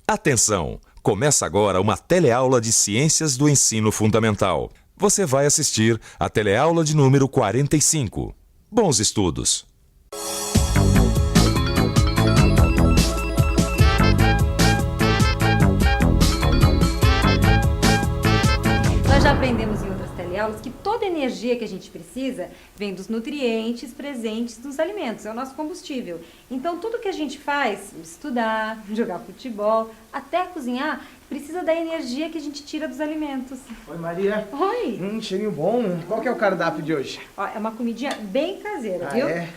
Atenção! Começa agora uma teleaula de Ciências do Ensino Fundamental. Você vai assistir a teleaula de número 45. Bons estudos! Nós já aprendemos em outras teleaulas que toda energia que a gente precisa vem dos nutrientes presentes nos alimentos, é o nosso combustível. Então tudo que a gente faz, estudar, jogar futebol, até cozinhar, precisa da energia que a gente tira dos alimentos. Oi, Maria. Oi. Cheirinho bom. Qual que é o cardápio de hoje? Ó, é uma comidinha bem caseira, viu? É?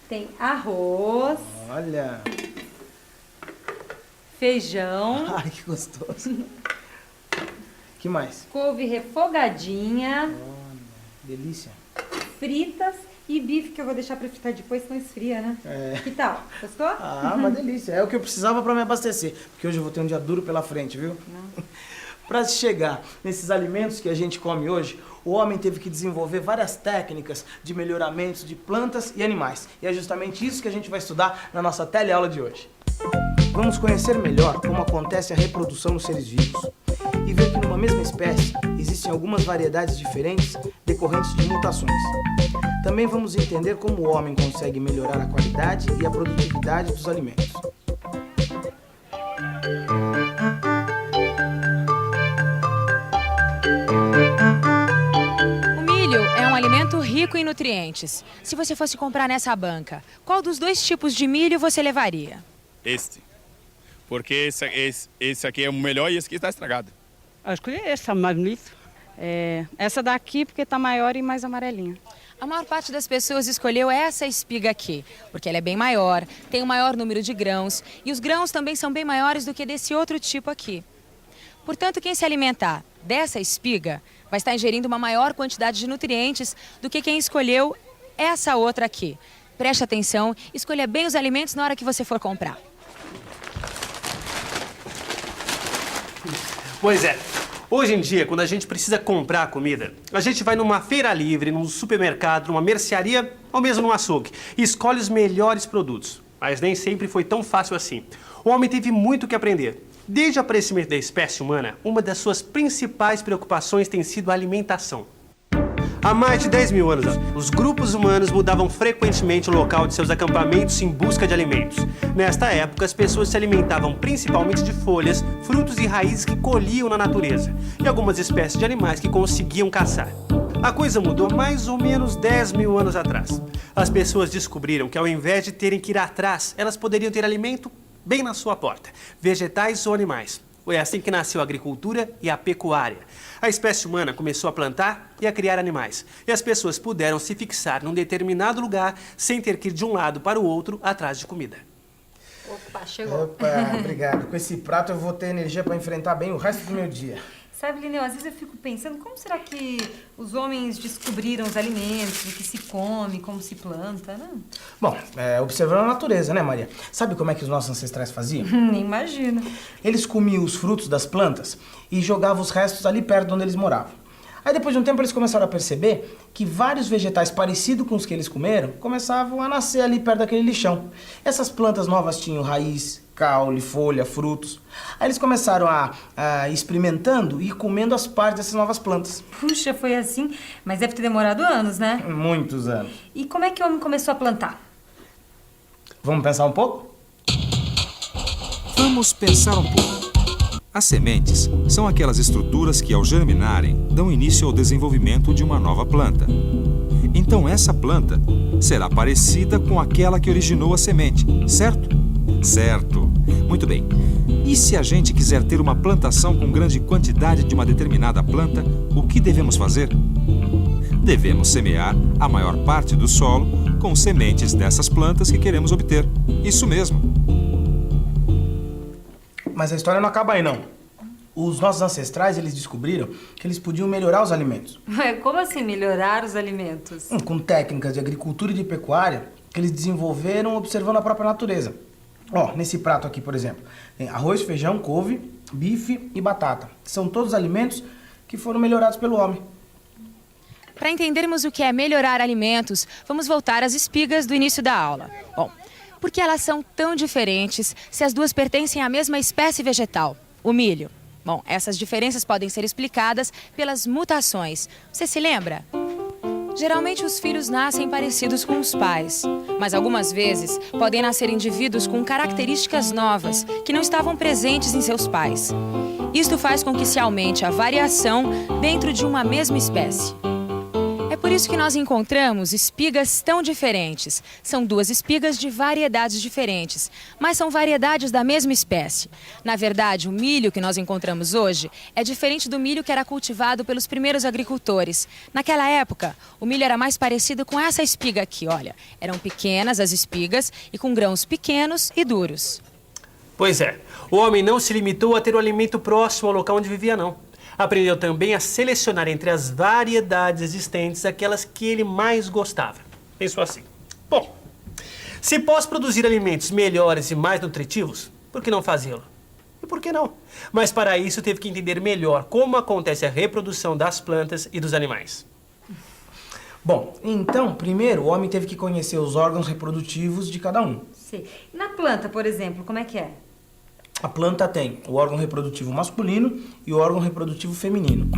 Tem arroz, Olha. feijão, Ai, que gostoso. Que mais? couve refogadinha, Delícia. fritas e bife que eu vou deixar pra fritar depois, senão esfria, né? É. Que tal? Gostou? Ah, uma delícia. É o que eu precisava pra me abastecer. Porque hoje eu vou ter um dia duro pela frente, viu? Pra se chegar nesses alimentos que a gente come hoje, o homem teve que desenvolver várias técnicas de melhoramentos de plantas e animais. E é justamente isso que a gente vai estudar na nossa teleaula de hoje. Vamos conhecer melhor como acontece a reprodução nos seres vivos e ver que numa mesma espécie existem algumas variedades diferentes decorrentes de mutações. Também vamos entender como o homem consegue melhorar a qualidade e a produtividade dos alimentos. O milho é um alimento rico em nutrientes. Se você fosse comprar nessa banca, qual dos dois tipos de milho você levaria? Este. Porque esse aqui é o melhor e esse aqui está estragado. Eu escolhi essa mais bonita. Essa daqui porque tá maior e mais amarelinha. A maior parte das pessoas escolheu essa espiga aqui, porque ela é bem maior, tem um maior número de grãos e os grãos também são bem maiores do que desse outro tipo aqui. Portanto, quem se alimentar dessa espiga vai estar ingerindo uma maior quantidade de nutrientes do que quem escolheu essa outra aqui. Preste atenção, escolha bem os alimentos na hora que você for comprar. Pois é. Hoje em dia, quando a gente precisa comprar comida, a gente vai numa feira livre, num supermercado, numa mercearia ou mesmo num açougue e escolhe os melhores produtos. Mas nem sempre foi tão fácil assim. O homem teve muito que aprender. Desde o aparecimento da espécie humana, uma das suas principais preocupações tem sido a alimentação. Há mais de 10 mil anos, os grupos humanos mudavam frequentemente o local de seus acampamentos em busca de alimentos. Nesta época, as pessoas se alimentavam principalmente de folhas, frutos e raízes que colhiam na natureza, e algumas espécies de animais que conseguiam caçar. A coisa mudou mais ou menos 10 mil anos atrás. As pessoas descobriram que ao invés de terem que ir atrás, elas poderiam ter alimento bem na sua porta, vegetais ou animais. Foi assim que nasceu a agricultura e a pecuária. A espécie humana começou a plantar e a criar animais. E as pessoas puderam se fixar num determinado lugar sem ter que ir de um lado para o outro atrás de comida. Opa, chegou. Opa, obrigado. Com esse prato eu vou ter energia para enfrentar bem o resto do meu dia. Sabe, Lineu, às vezes eu fico pensando, como será que os homens descobriram os alimentos, o que se come, como se planta, né? Bom, observando a natureza, né, Maria? Sabe como é que os nossos ancestrais faziam? Nem imagino. Eles comiam os frutos das plantas e jogavam os restos ali perto de onde eles moravam. Aí depois de um tempo eles começaram a perceber que vários vegetais parecidos com os que eles comeram começavam a nascer ali perto daquele lixão. Essas plantas novas tinham raiz, caule, folha, frutos. Aí eles começaram a ir experimentando e ir comendo as partes dessas novas plantas. Puxa, foi assim, mas deve ter demorado anos, né? Muitos anos. E como é que o homem começou a plantar? Vamos pensar um pouco? Vamos pensar um pouco. As sementes são aquelas estruturas que, ao germinarem, dão início ao desenvolvimento de uma nova planta. Então, essa planta será parecida com aquela que originou a semente, certo? Certo. Muito bem. E se a gente quiser ter uma plantação com grande quantidade de uma determinada planta, o que devemos fazer? Devemos semear a maior parte do solo com sementes dessas plantas que queremos obter. Isso mesmo. Mas a história não acaba aí, não. Os nossos ancestrais, eles descobriram que eles podiam melhorar os alimentos. Como assim melhorar os alimentos? Com técnicas de agricultura e de pecuária que eles desenvolveram observando a própria natureza. Ó, nesse prato aqui, por exemplo, tem arroz, feijão, couve, bife e batata. São todos alimentos que foram melhorados pelo homem. Para entendermos o que é melhorar alimentos, vamos voltar às espigas do início da aula. Bom, Por que elas são tão diferentes se as duas pertencem à mesma espécie vegetal, o milho? Bom, essas diferenças podem ser explicadas pelas mutações. Você se lembra? Geralmente os filhos nascem parecidos com os pais, mas algumas vezes podem nascer indivíduos com características novas que não estavam presentes em seus pais. Isto faz com que se aumente a variação dentro de uma mesma espécie. É por isso que nós encontramos espigas tão diferentes. São duas espigas de variedades diferentes, mas são variedades da mesma espécie. Na verdade, o milho que nós encontramos hoje é diferente do milho que era cultivado pelos primeiros agricultores. Naquela época, o milho era mais parecido com essa espiga aqui, olha. Eram pequenas as espigas e com grãos pequenos e duros. Pois é, o homem não se limitou a ter o alimento próximo ao local onde vivia, não. Aprendeu também a selecionar entre as variedades existentes aquelas que ele mais gostava. Pensou assim: bom, se posso produzir alimentos melhores e mais nutritivos, por que não fazê-lo? E por que não? Mas para isso teve que entender melhor como acontece a reprodução das plantas e dos animais. Bom, então, primeiro o homem teve que conhecer os órgãos reprodutivos de cada um. Sim. Na planta, por exemplo, como é que é? A planta tem o órgão reprodutivo masculino e o órgão reprodutivo feminino.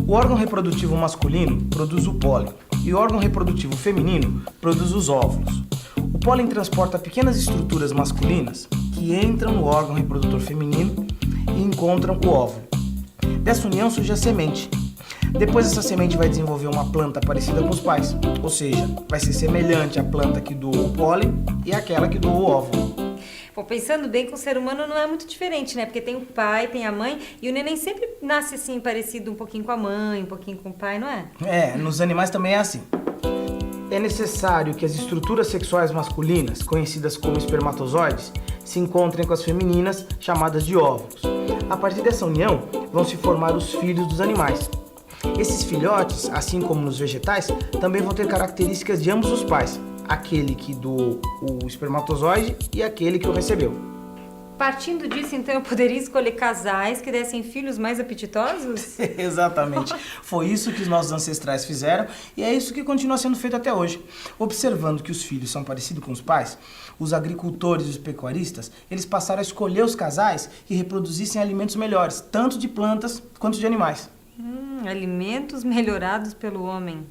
O órgão reprodutivo masculino produz o pólen e o órgão reprodutivo feminino produz os óvulos. O pólen transporta pequenas estruturas masculinas que entram no órgão reprodutor feminino e encontram o óvulo. Dessa união surge a semente. Depois essa semente vai desenvolver uma planta parecida com os pais, ou seja, vai ser semelhante à planta que doou o pólen e àquela que doou o óvulo. Bom, pensando bem que o ser humano não é muito diferente, né? Porque tem o pai, tem a mãe, e o neném sempre nasce assim, parecido um pouquinho com a mãe, um pouquinho com o pai, não é? É, nos animais também é assim. É necessário que as estruturas sexuais masculinas, conhecidas como espermatozoides, se encontrem com as femininas, chamadas de óvulos. A partir dessa união, vão se formar os filhos dos animais. Esses filhotes, assim como nos vegetais, também vão ter características de ambos os pais. Aquele que doou o espermatozoide e aquele que o recebeu. Partindo disso, então, eu poderia escolher casais que dessem filhos mais apetitosos? Exatamente. Foi isso que os nossos ancestrais fizeram e é isso que continua sendo feito até hoje. Observando que os filhos são parecidos com os pais, os agricultores e os pecuaristas, eles passaram a escolher os casais que reproduzissem alimentos melhores, tanto de plantas quanto de animais. Alimentos melhorados pelo homem.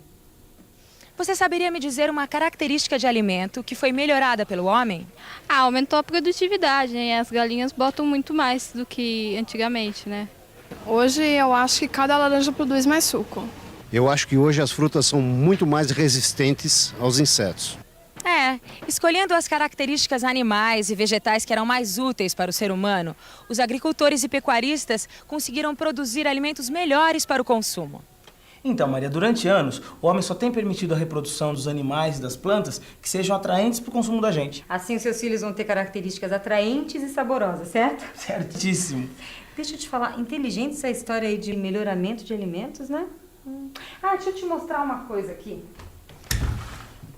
Você saberia me dizer uma característica de alimento que foi melhorada pelo homem? Aumentou a produtividade, né? As galinhas botam muito mais do que antigamente, né? Hoje eu acho que cada laranja produz mais suco. Eu acho que hoje as frutas são muito mais resistentes aos insetos. Escolhendo as características animais e vegetais que eram mais úteis para o ser humano, os agricultores e pecuaristas conseguiram produzir alimentos melhores para o consumo. Então, Maria, durante anos, o homem só tem permitido a reprodução dos animais e das plantas que sejam atraentes para o consumo da gente. Assim, os seus filhos vão ter características atraentes e saborosas, certo? Certíssimo. Deixa eu te falar, inteligente essa história aí de melhoramento de alimentos, né? Deixa eu te mostrar uma coisa aqui.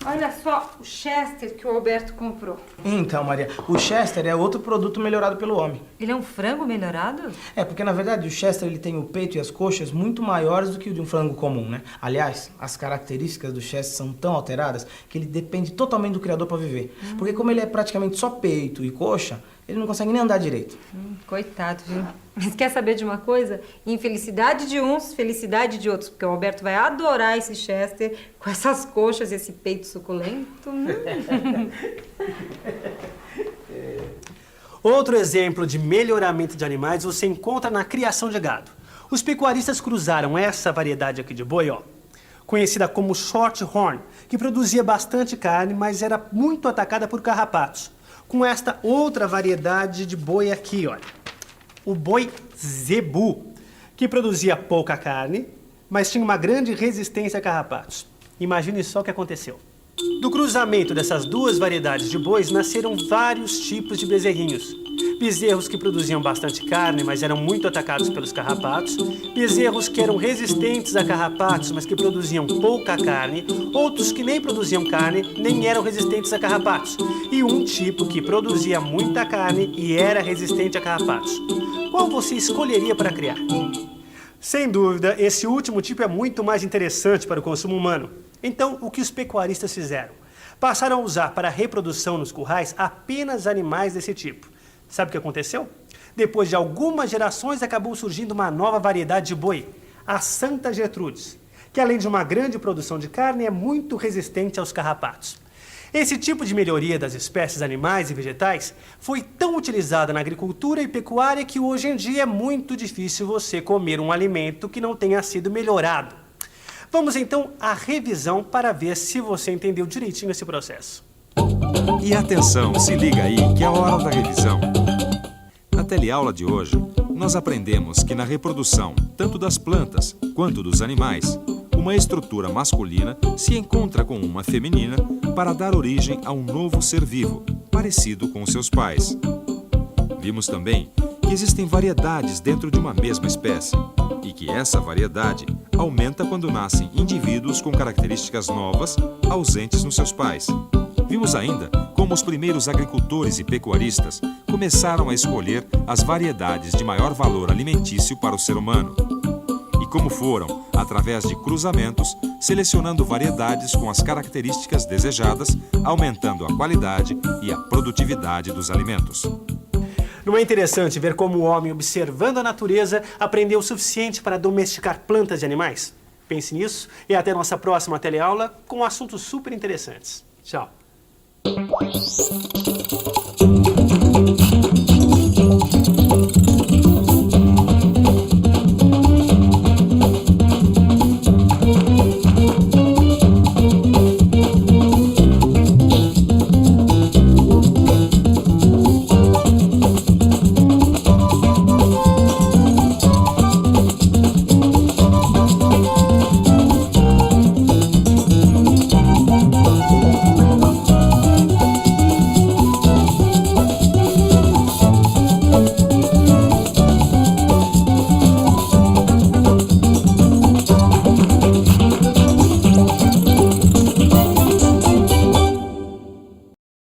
Olha só o Chester que o Alberto comprou. Então, Maria, o Chester é outro produto melhorado pelo homem. Ele é um frango melhorado? É, porque na verdade o Chester ele tem o peito e as coxas muito maiores do que o de um frango comum, né? Aliás, as características do Chester são tão alteradas que ele depende totalmente do criador para viver. Porque como ele é praticamente só peito e coxa, ele não consegue nem andar direito. Coitado, viu? Mas quer saber de uma coisa? Infelicidade de uns, felicidade de outros. Porque o Alberto vai adorar esse Chester com essas coxas e esse peito suculento. Outro exemplo de melhoramento de animais você encontra na criação de gado. Os pecuaristas cruzaram essa variedade aqui de boi, conhecida como Shorthorn, que produzia bastante carne, mas era muito atacada por carrapatos, com esta outra variedade de boi aqui, olha. O boi Zebu, que produzia pouca carne, mas tinha uma grande resistência a carrapatos. Imagine só o que aconteceu. Do cruzamento dessas duas variedades de bois nasceram vários tipos de bezerrinhos. Bezerros que produziam bastante carne, mas eram muito atacados pelos carrapatos. Bezerros que eram resistentes a carrapatos, mas que produziam pouca carne. Outros que nem produziam carne, nem eram resistentes a carrapatos. E um tipo que produzia muita carne e era resistente a carrapatos. Qual você escolheria para criar? Sem dúvida, esse último tipo é muito mais interessante para o consumo humano. Então, o que os pecuaristas fizeram? passaram a usar para a reprodução nos currais apenas animais desse tipo. Sabe o que aconteceu? Depois de algumas gerações, acabou surgindo uma nova variedade de boi, a Santa Gertrudes, que além de uma grande produção de carne, é muito resistente aos carrapatos. Esse tipo de melhoria das espécies animais e vegetais foi tão utilizada na agricultura e pecuária que hoje em dia é muito difícil você comer um alimento que não tenha sido melhorado. Vamos então à revisão para ver se você entendeu direitinho esse processo. E atenção, se liga aí que é hora da revisão. Na teleaula de hoje, nós aprendemos que na reprodução, tanto das plantas quanto dos animais, uma estrutura masculina se encontra com uma feminina para dar origem a um novo ser vivo, parecido com seus pais. Vimos também que existem variedades dentro de uma mesma espécie e que essa variedade aumenta quando nascem indivíduos com características novas, ausentes nos seus pais. Vimos ainda como os primeiros agricultores e pecuaristas começaram a escolher as variedades de maior valor alimentício para o ser humano. E como foram, através de cruzamentos, selecionando variedades com as características desejadas, aumentando a qualidade e a produtividade dos alimentos. Não é interessante ver como o homem, observando a natureza, aprendeu o suficiente para domesticar plantas e animais? Pense nisso e até nossa próxima teleaula com assuntos super interessantes. Tchau!